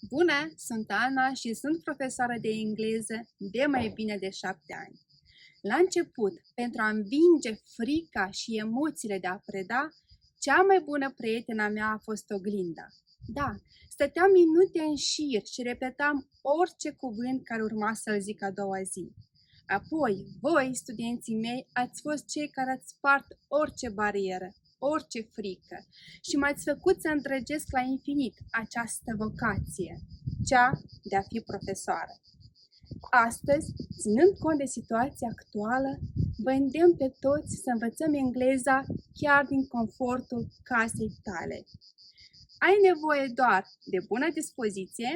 Bună, sunt Ana și sunt profesoară de engleză de mai bine de 7 ani. La început, pentru a învinge frica și emoțiile de a preda, cea mai bună prietena mea a fost oglinda. Da, stăteam minute în șir și repetam orice cuvânt care urma să-l zic a doua zi. Apoi, voi, studenții mei, ați fost cei care ați spart orice barieră, orice frică și m-ați făcut să îndrăgesc la infinit această vocație, cea de a fi profesoară. Astăzi, ținând cont de situația actuală, vă îndemn pe toți să învățăm engleza chiar din confortul casei tale. Ai nevoie doar de bună dispoziție,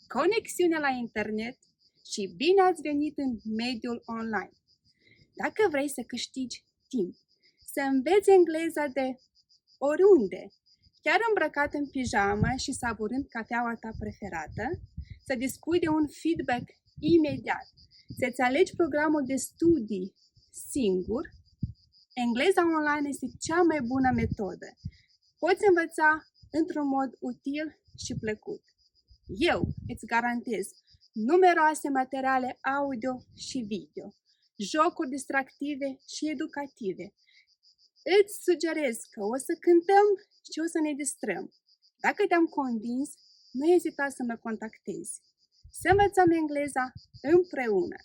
conexiune la internet și bine ați venit în mediul online. Dacă vrei să câștigi timp, să înveți engleza de oriunde, chiar îmbrăcat în pijamă și savurând cafeaua ta preferată, să dispui de un feedback imediat, să-ți alegi programul de studii singur, engleza online este cea mai bună metodă. Poți învăța într-un mod util și plăcut. Eu îți garantez numeroase materiale audio și video, jocuri distractive și educative. Îți sugerez că o să cântăm și o să ne distrăm. Dacă te-am convins, nu ezita să mă contactezi. Să învățăm engleza împreună!